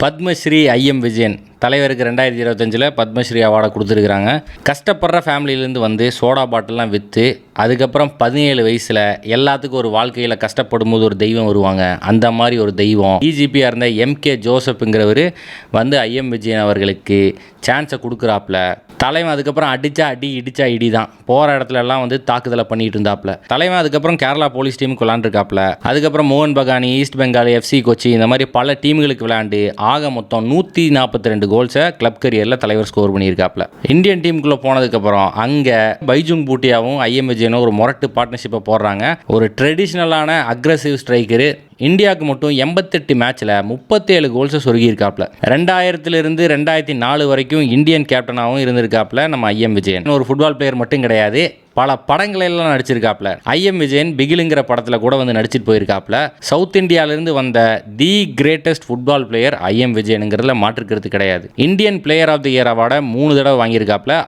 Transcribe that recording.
Padmashri IIM Vijayan தலைவருக்கு 2025 பத்மஸ்ரீ அவார்டை கொடுத்துருக்குறாங்க. கஷ்டப்படுற ஃபேமிலியிலேருந்து வந்து சோடா பாட்டில்லாம் விற்று அதுக்கப்புறம் 17 வயசில் எல்லாத்துக்கும் ஒரு வாழ்க்கையில் கஷ்டப்படும் போது ஒரு தெய்வம் வருவாங்க. அந்த மாதிரி ஒரு தெய்வம் டிஜிபியாக இருந்த எம்கே ஜோசப்புங்கிறவர் வந்து ஐஎம் விஜயன் அவர்களுக்கு சான்ஸை கொடுக்குறாப்புல. தலைவன் அதுக்கப்புறம் இடிச்சா இடி தான் போகிற இடத்துல எல்லாம் வந்து தாக்குதலை பண்ணிட்டு இருந்தாப்புல. தலைவன் அதுக்கப்புறம் கேரளா போலீஸ் டீமுக்கு விளாண்டுருக்காப்புல. அதுக்கப்புறம் மோகன் பகானி, ஈஸ்ட் பெங்கால், எஃப்சி கொச்சி இந்த மாதிரி பல டீமுகளுக்கு விளையாண்டு ஆக மொத்தம் 142 கோல்ஸை கிளப் கரியரில் தலைவர் ஸ்கோர் பண்ணியிருக்காப்புல. இந்தியன் டீமுக்குள்ளே போனதுக்கப்புறம் அங்கே பைஜுங் பூட்டியாவும் ஐஎம் விஜயனும் ஒரு முரட்டு பார்ட்னர்ஷிப்பை போடுறாங்க. ஒரு ட்ரெடிஷ்னலான அக்ரஸிவ் ஸ்ட்ரைக்கரு. இந்தியாவுக்கு மட்டும் 88 மேட்ச்சில் 37 கோல்ஸை சொருகியிருக்காப்புல. 2000 2004 வரைக்கும் இந்தியன் கேப்டனாகவும் இருந்திருக்காப்புல நம்ம ஐஎம் விஜயன். ஒரு ஃபுட்பால் பிளேயர் மட்டும் கிடையாது, பல படங்களெல்லாம் நடிச்சிருக்காப்புல. ஐஎம் விஜயன் பிகிலுங்கிற படத்தில் கூட வந்து நடிச்சிட்டு போயிருக்காப்புல. சவுத் இந்தியாவிலேருந்து வந்த the greatest football player IM விஜயனுங்கிறதுல மாற்றுக்கிறது கிடையாது. Indian player of the year அவார்டை 3 தடவை வாங்கியிருக்காப்புல.